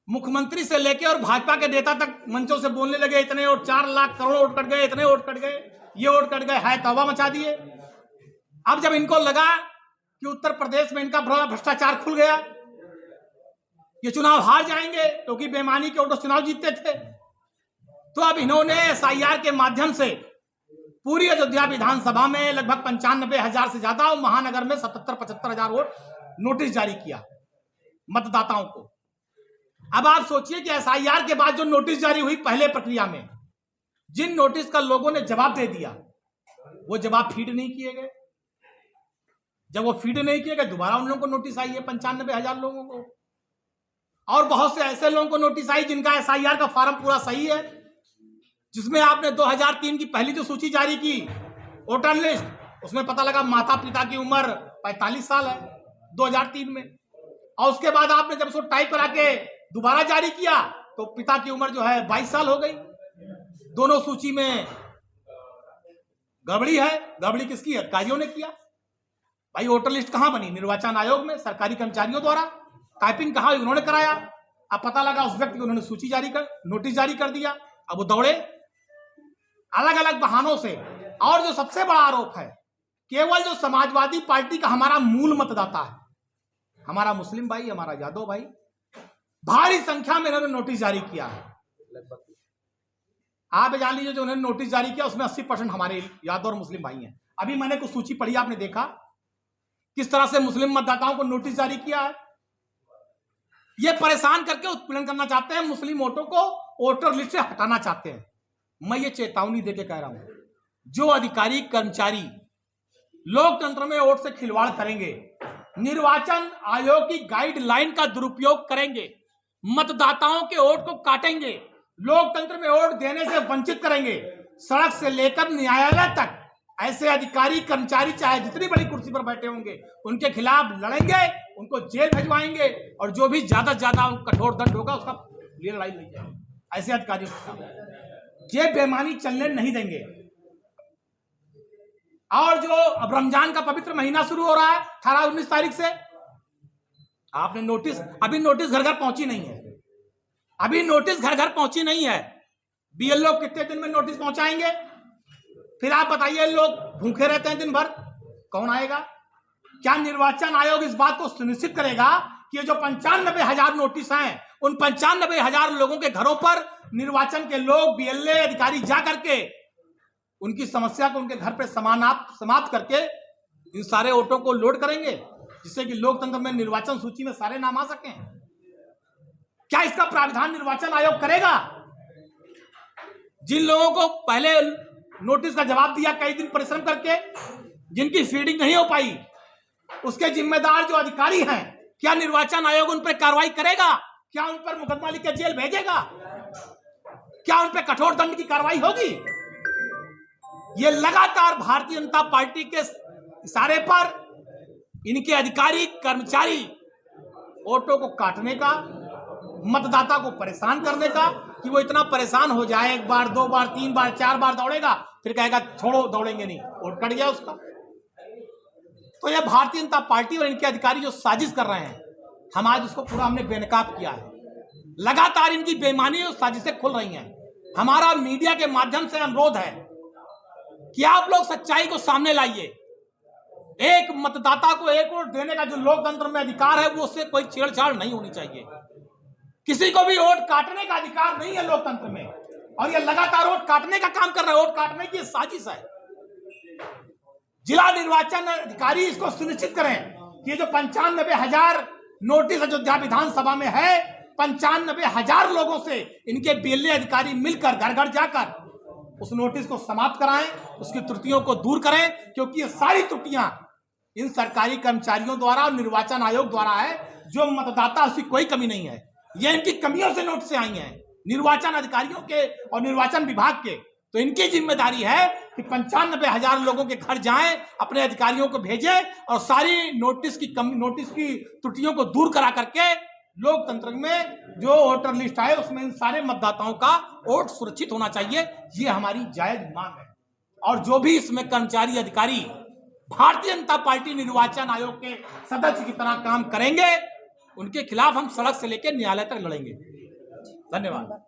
मुख्यमंत्री से लेके और भाजपा के नेता तक मंचों से बोलने लगे, इतने vote, 4 lakh crore vote cut गए, इतने वोट कट गए, ये वोट कट गए, हाय तौबा मचा दिए। अब जब इनको लगा कि उत्तर प्रदेश में इनका भ्रष्टाचार खुल गया, ये चुनाव हार जाएंगे क्योंकि बेईमानी के वोटों चुनाव जीतते थे, तो अब इन्होंने एसआईआर के माध्यम से पूरी अयोध्या विधानसभा में लगभग 95,000 से ज्यादा और महानगर में 77-75,000 वोट नोटिस जारी किया मतदाताओं को। अब आप सोचिए कि एसआईआर के बाद जो नोटिस जारी हुई पहले प्रक्रिया में, जिन नोटिस का लोगों ने जवाब दे दिया, वो जवाब फीड नहीं किए गए। जब वो फीड नहीं किए गए, दोबारा उन लोगों को नोटिस आई है 95,000 लोगों को, और बहुत से ऐसे लोगों को नोटिस आई जिनका एसआईआर का फॉर्म पूरा सही है, जिसमें आपने 2003 की पहली जो सूची जारी की वोटर लिस्ट, उसमें पता लगा माता पिता की उम्र 45 साल है 2003 में, और उसके बाद आपने जब उसको टाइप करा के दोबारा जारी किया तो पिता की उम्र जो है 22 साल हो गई। दोनों सूची में गड़बड़ी है। गड़बड़ी किसकी? अधिकारियों ने किया। भाई वोटर लिस्ट कहां बनी? निर्वाचन आयोग में, सरकारी कर्मचारियों द्वारा। टाइपिंग कहां? उन्होंने कराया। अब पता लगा उस व्यक्ति को उन्होंने सूची जारी कर, नोटिस जारी कर दिया। अब वो दौड़े अलग अलग बहानों से। और जो सबसे बड़ा आरोप है, केवल जो समाजवादी पार्टी का हमारा मूल मतदाता है, हमारा मुस्लिम भाई, हमारा यादव भाई, भारी संख्या में इन्होंने नोटिस जारी किया है। आप जान लीजिए जो उन्होंने नोटिस जारी किया उसमें 80% हमारे यादव और मुस्लिम भाई हैं। अभी मैंने कुछ सूची पढ़ी, आपने देखा किस तरह से मुस्लिम मतदाताओं को नोटिस जारी किया है। ये परेशान करके उत्पीड़न करना चाहते हैं, मुस्लिम वोटों को वोटर लिस्ट से हटाना चाहते हैं। मैं ये चेतावनी देके कह रहा हूं, जो अधिकारी कर्मचारी लोकतंत्र में वोट से खिलवाड़ करेंगे, निर्वाचन आयोग की गाइडलाइन का दुरुपयोग करेंगे, मतदाताओं के वोट को काटेंगे, लोकतंत्र में वोट देने से वंचित करेंगे, सड़क से लेकर न्यायालय तक ऐसे अधिकारी कर्मचारी चाहे जितनी बड़ी कुर्सी पर बैठे होंगे उनके खिलाफ लड़ेंगे, उनको जेल भिजवाएंगे, और जो भी ज्यादा से ज्यादा कठोर दंड होगा उसका लिए लड़ाई लड़ी जाएगी। ऐसे अधिकारियों के ये बेईमानी चलने नहीं देंगे। और जो अब रमजान का पवित्र महीना शुरू हो रहा है 18-19 तारीख से, आपने नोटिस, अभी नोटिस घर घर पहुंची नहीं है। अभी नोटिस घर घर पहुंची नहीं है। बीएलओ कितने दिन में नोटिस पहुंचाएंगे? फिर आप बताइए, लोग भूखे रहते हैं दिन भर, कौन आएगा? क्या निर्वाचन आयोग इस बात को सुनिश्चित करेगा कि जो 95,000 नोटिस हैं, उन 95,000 लोगों के घरों पर निर्वाचन के लोग, बीएलए अधिकारी जा करके उनकी समस्या को उनके घर पे समाप्त करके इन सारे वोटों को लोड करेंगे, जिससे कि लोकतंत्र में निर्वाचन सूची में सारे नाम आ सकें? क्या इसका प्रावधान निर्वाचन आयोग करेगा? जिन लोगों को पहले नोटिस का जवाब दिया कई दिन परिश्रम करके, जिनकी फीडिंग नहीं हो पाई, उसके जिम्मेदार जो अधिकारी हैं, क्या निर्वाचन आयोग उन पर कार्रवाई करेगा? क्या उन पर मुकदमा लिख के जेल भेजेगा? क्या उन पर कठोर दंड की कार्रवाई होगी? ये लगातार भारतीय जनता पार्टी के इशारे पर इनके अधिकारी कर्मचारी वोटों को काटने का, मतदाता को परेशान करने का, कि वो इतना परेशान हो जाए, 1 बार 2 बार 3 बार 4 बार दौड़ेगा, फिर कहेगा छोड़ो, दौड़ेंगे नहीं, वोट कट गया उसका। तो यह भारतीय जनता पार्टी और इनके अधिकारी जो साजिश कर रहे हैं, हम आज उसको पूरा हमने बेनकाब किया है। लगातार इनकी बेईमानी और साजिशें खुल रही हैं। हमारा मीडिया के माध्यम से अनुरोध है कि आप लोग सच्चाई को सामने लाइए। एक मतदाता को एक वोट देने का जो लोकतंत्र में अधिकार है, वो उससे कोई छेड़छाड़ नहीं होनी चाहिए। किसी को भी वोट काटने का अधिकार नहीं है लोकतंत्र में, और ये लगातार वोट काटने का काम कर रहा है। वोट काटने की साजिश है। जिला निर्वाचन अधिकारी इसको सुनिश्चित करें कि ये जो 95,000 नोटिस अयोध्या विधानसभा में है, 95,000 लोगों से इनके बीएलए अधिकारी मिलकर घर घर जाकर उस नोटिस को समाप्त कराएं, उसकी त्रुटियों को दूर करें, क्योंकि ये सारी त्रुटियां इन सरकारी कर्मचारियों द्वारा और निर्वाचन आयोग द्वारा है। जो मतदाता, उसकी कोई कमी नहीं है। ये इनकी कमियों से नोटिस आई हैं, निर्वाचन अधिकारियों के और निर्वाचन विभाग के। तो इनकी जिम्मेदारी है कि 95,000 लोगों के घर जाएं, अपने अधिकारियों को भेजें, और सारी नोटिस की त्रुटियों को दूर करा करके लोकतंत्र में जो वोटर लिस्ट आए उसमें इन सारे मतदाताओं का वोट सुरक्षित होना चाहिए। ये हमारी जायज मांग है। और जो भी इसमें कर्मचारी अधिकारी भारतीय जनता पार्टी निर्वाचन आयोग के सदस्य की तरह काम करेंगे, उनके खिलाफ हम सड़क से लेकर न्यायालय तक लड़ेंगे। धन्यवाद।